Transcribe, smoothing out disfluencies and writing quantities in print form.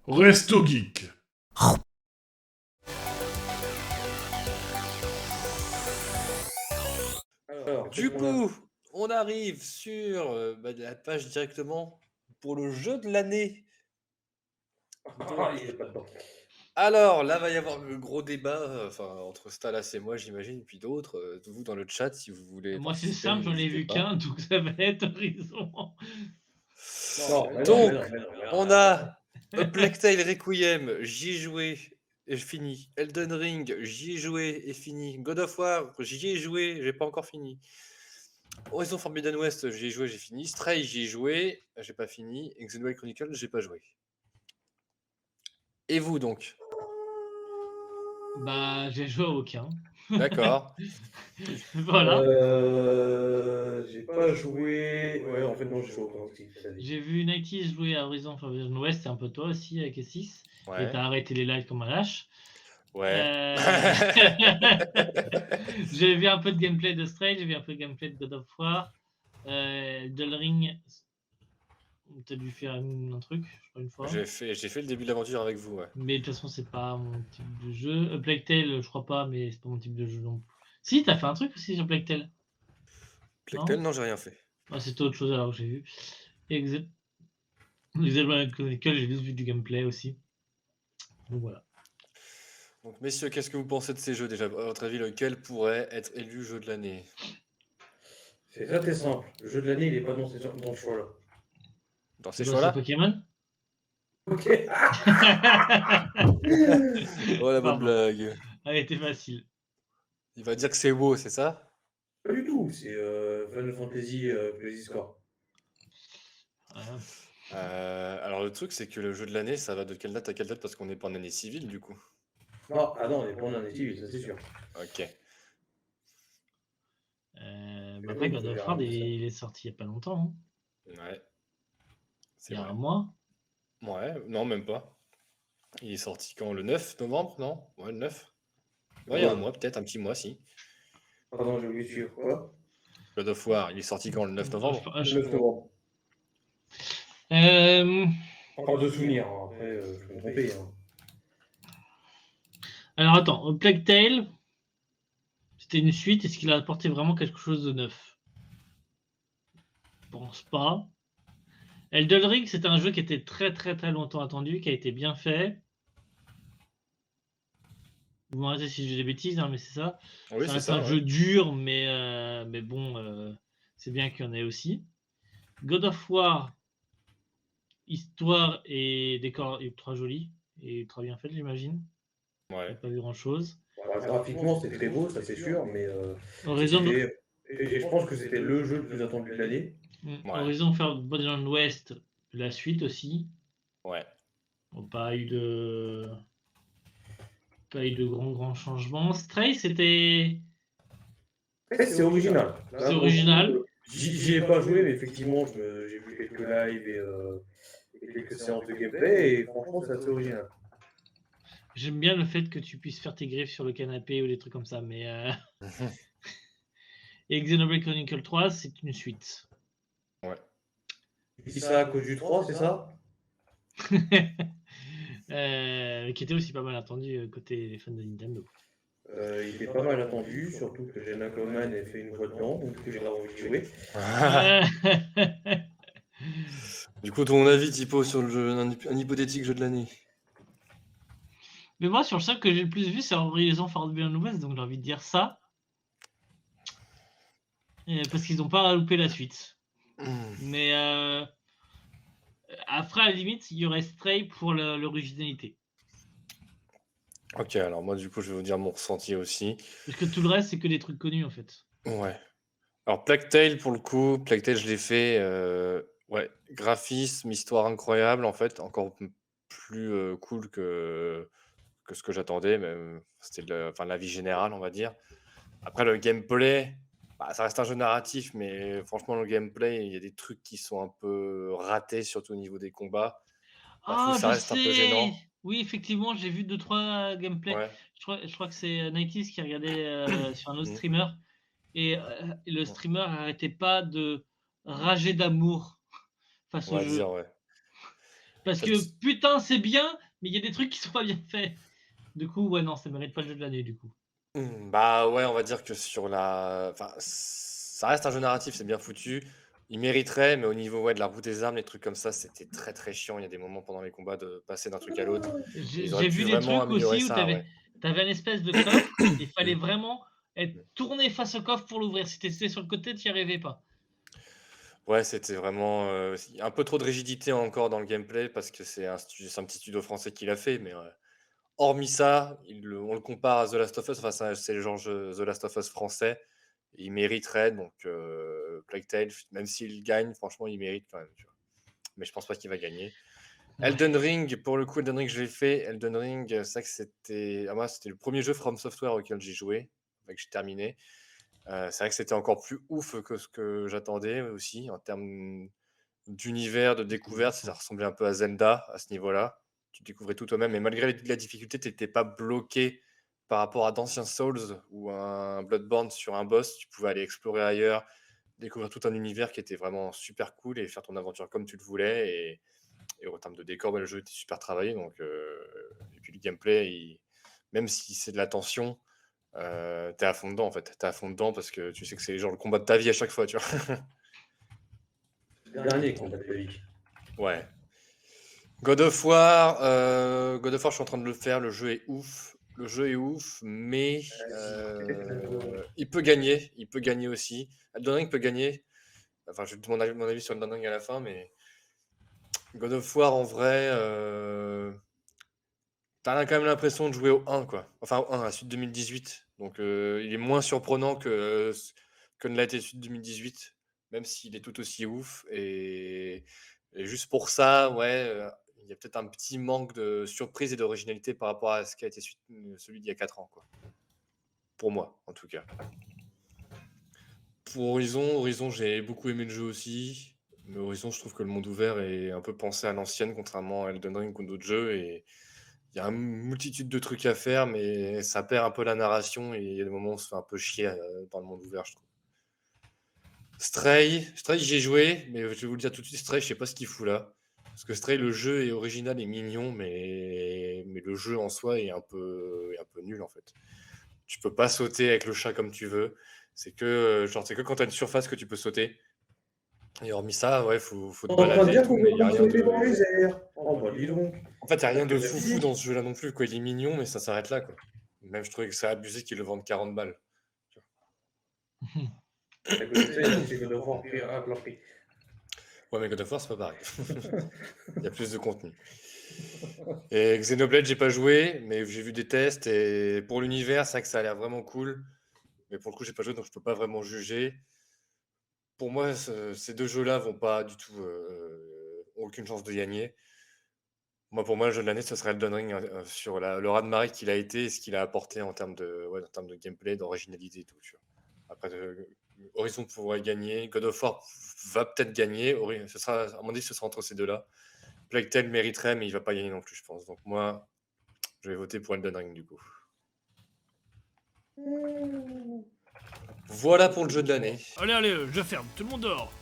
Resto Geek. Alors, Du coup, on arrive sur la page directement pour le jeu de l'année. Donc, il est pas dedans. alors là, va y avoir le gros débat entre Stalas et moi, j'imagine, puis d'autres. Vous dans le chat, si vous voulez Moi, c'est participer, simple, j'en ai n'hésitez vu pas. qu'un, donc ça va être Horizon. Non, mais Donc, non, mais non. on a A Plague Tale Requiem, j'y ai joué et fini. Elden Ring, j'y ai joué et fini. God of War, j'y ai joué, j'ai pas encore fini. Horizon Forbidden West, j'y ai joué, j'ai fini. Stray, j'y ai joué, j'ai pas fini. Et Xenoblade Chronicles, j'ai pas joué. Et vous donc? Bah, j'ai joué à aucun. D'accord. Voilà. J'ai pas joué. Ouais, en fait, non, j'ai joué au Call of Duty cette année. J'ai vu Nighty jouer à Horizon Forbidden West, c'est un peu toi aussi avec S6. Et Ouais. t'as arrêté les lives comme un lâche. Ouais. J'ai vu un peu de gameplay de Stray, j'ai vu un peu de gameplay de God of War. Elden Ring, t'as dû faire un truc, je crois, une fois. J'ai fait le début de l'aventure avec vous, ouais. Mais de toute façon, c'est pas mon type de jeu. A Plague Tale, je crois pas, mais c'est pas mon type de jeu non plus. Si, t'as fait un truc aussi sur Plague Tale. Plague Tale, non, j'ai rien fait. Ah, c'était autre chose alors que j'ai vu. Et Xenoblade Chronicles, j'ai juste vu du gameplay aussi. Donc voilà. Donc, messieurs, qu'est-ce que vous pensez de ces jeux déjà? À votre avis, lequel pourrait être élu jeu de l'année? C'est très simple. Le jeu de l'année, il est pas dans ce choix-là. Dans ces C'est quoi, c'est choix-là? Pokémon? Ok. Oh la bonne Pardon. blague. Elle était facile. Il va dire que c'est WoW, c'est ça? Pas du tout. C'est Final Fantasy Crisis Core. Voilà. Alors le truc, c'est que le jeu de l'année, ça va de quelle date à quelle date? Parce qu'on n'est pas en année civile, du coup. Non, on est pas en année civile, ça c'est sûr. Ok. Après, God of War, il est sorti il y a pas longtemps. Hein. Ouais. Il y a vrai. un mois. Ouais, non, même pas. Il est sorti quand? Le 9 novembre, non? Ouais, le 9. Ouais, il y a un mois, peut-être, un petit mois, si. Pardon, j'ai oublié de suivre. Quoi? God of War, il est sorti quand? Le 9 novembre? Le 9 novembre. Euh, Pas de souvenir, hein. Après, je peux me tromper. Hein. Alors attends, Plague Tale, c'était une suite. Est-ce qu'il a apporté vraiment quelque chose de neuf? Je pense pas. Elden Ring, c'est un jeu qui était très très très longtemps attendu, qui a été bien fait. Vous m'arrêtez si j'ai des bêtises, hein, mais c'est ça. Oui, Ça c'est reste ça. un jeu dur, mais bon, c'est bien qu'il y en ait aussi. God of War, histoire et décor ultra joli et ultra bien fait, j'imagine. Ouais. J'ai pas vu grand chose. Alors, graphiquement, c'est très beau, ça c'est sûr, mais Horizon, et je pense que c'était le jeu le plus attendu de l'année. Ouais. Horizon Forbidden West, la suite aussi. Ouais. Bon, pas eu de grands changements. Stray, c'était. C'est original. C'est original. J'y ai pas joué, mais effectivement, j'ai vu quelques lives et quelques séances de gameplay, et franchement, c'est assez original. J'aime bien le fait que tu puisses faire tes griffes sur le canapé ou des trucs comme ça, mais. Et Xenoblade Chronicles 3, c'est une suite. Ouais. Tu dis ça à cause du 3, c'est ça? Qui était aussi pas mal attendu côté les fans de Nintendo. Il était pas mal attendu, surtout que Jenna Coleman ait fait une voix dedans, donc j'ai grave envie de jouer. Du coup, ton avis, Tipo, sur le jeu, un hypothétique jeu de l'année? Mais moi, sur le seul que j'ai le plus vu, c'est Horizon Forbidden West, donc j'ai envie de dire ça. Parce qu'ils n'ont pas loupé la suite. Mais après, à la limite, il y aurait Stray pour l'originalité. Ok, alors moi, du coup, je vais vous dire mon ressenti aussi. Parce que tout le reste, c'est que des trucs connus, en fait. Ouais. Alors, Plague Tale, pour le coup, Plague Tale, je l'ai fait. Ouais, graphisme, histoire incroyable, en fait, encore plus cool que ce que j'attendais. Même, c'était la vie générale, on va dire. Après, le gameplay, ça reste un jeu narratif, mais franchement, le gameplay, il y a des trucs qui sont un peu ratés, surtout au niveau des combats. Parfois, Ah, ça je reste un peu gênant. sais! Oui, effectivement, j'ai vu 2-3 gameplays. Ouais. Je crois que c'est Nighties qui regardait sur un autre streamer. Et le streamer n'arrêtait pas de rager d'amour face On au va jeu. dire, ouais. Parce que putain, c'est bien, mais il y a des trucs qui sont pas bien faits. Du coup, ouais, non, ça mérite pas le jeu de l'année, du coup. Bah ouais, on va dire que sur la. Enfin, ça reste un jeu narratif, c'est bien foutu. Il mériterait, mais au niveau ouais, de la roue des armes, les trucs comme ça, c'était très très chiant. Il y a des moments pendant les combats de passer d'un truc à l'autre. Ils auraient J'ai pu vu des vraiment trucs améliorer aussi où ça, ouais. t'avais un espèce de coffre, et il fallait Mm. vraiment être tourné face au coffre pour l'ouvrir. Si t'étais sur le côté, t'y arrivais pas. Ouais, c'était vraiment un peu trop de rigidité encore dans le gameplay parce que c'est un petit studio français qui l'a fait, mais hormis ça, on le compare à The Last of Us, enfin c'est le genre The Last of Us français, il mériterait, donc Plague Tale, même s'il gagne, franchement il mérite quand même, tu vois. Mais je pense pas qu'il va gagner. Ouais. Elden Ring, pour le coup, Elden Ring je l'ai fait, Elden Ring, c'est vrai que moi c'était le premier jeu From Software auquel j'ai joué, que j'ai terminé. C'est vrai que c'était encore plus ouf que ce que j'attendais aussi, en termes d'univers, de découverte, ça ressemblait un peu à Zelda à ce niveau-là. Tu découvrais tout toi-même, et malgré la difficulté, tu n'étais pas bloqué par rapport à d'anciens Souls ou un Bloodborne sur un boss. Tu pouvais aller explorer ailleurs, découvrir tout un univers qui était vraiment super cool et faire ton aventure comme tu le voulais. Et en termes de décor, le jeu était super travaillé. Donc, et puis le gameplay, même si c'est de la tension, t'es à fond dedans en fait. T'es à fond dedans parce que tu sais que c'est genre le combat de ta vie à chaque fois, tu vois. Dernier combat de la vie. Ouais. God of War, je suis en train de le faire, le jeu est ouf. Le jeu est ouf, mais il peut gagner aussi. Elden Ring peut gagner. Enfin, je vais te demander mon avis sur Elden Ring à la fin, mais God of War, en vrai, t'as quand même l'impression de jouer au 1, quoi. Enfin, au 1, à Suite 2018. Donc, il est moins surprenant que ne l'a été Suite 2018, même s'il est tout aussi ouf. Et juste pour ça, ouais, il y a peut-être un petit manque de surprise et d'originalité par rapport à ce qui a été celui d'il y a 4 ans, quoi. Pour moi, en tout cas. Pour Horizon, j'ai beaucoup aimé le jeu aussi. Mais Horizon, je trouve que le monde ouvert est un peu pensé à l'ancienne, contrairement à Elden Ring ou d'autres jeux. Et il y a une multitude de trucs à faire, mais ça perd un peu la narration et il y a des moments où on se fait un peu chier dans le monde ouvert, je trouve. Stray, j'y ai joué, mais je vais vous le dire tout de suite, Stray, je sais pas ce qu'il fout là. Parce que Stray, le jeu est original et mignon, mais le jeu en soi est un peu nul en fait. Tu peux pas sauter avec le chat comme tu veux. C'est que quand t'as une surface que tu peux sauter. Et hormis ça, ouais, faut te On est en train de balader et dire tout, qu'on mais il y a peut rien sauter dans de. les airs. Oh bah dis donc. En fait, il n'y a rien de Que la foufou physique. dans ce jeu-là non plus, quoi. Il est mignon, mais ça s'arrête là, quoi. Même je trouvais que c'est abusé qu'ils le vendent 40 balles. À côté de ça, il y a aussi God of War à leur prix. Ouais, mais God of War, c'est pas pareil. Il y a plus de contenu. Et Xenoblade, j'ai pas joué, mais j'ai vu des tests. Et pour l'univers, c'est vrai que ça a l'air vraiment cool. Mais pour le coup, j'ai pas joué, donc je peux pas vraiment juger. Pour moi, ces deux jeux-là vont pas du tout. Ont aucune chance de gagner. Moi, pour moi, le jeu de l'année, ce serait Elden Ring sur le raz-de-marée qu'il a été et ce qu'il a apporté en termes de gameplay, d'originalité et tout. Tu vois. Après, Horizon pourrait gagner. God of War va peut-être gagner. À mon avis, ce sera entre ces deux-là. Plague Tale mériterait, mais il va pas gagner non plus, je pense. Donc moi, je vais voter pour Elden Ring du coup. Voilà pour le jeu de l'année. Allez, je ferme, tout le monde dehors.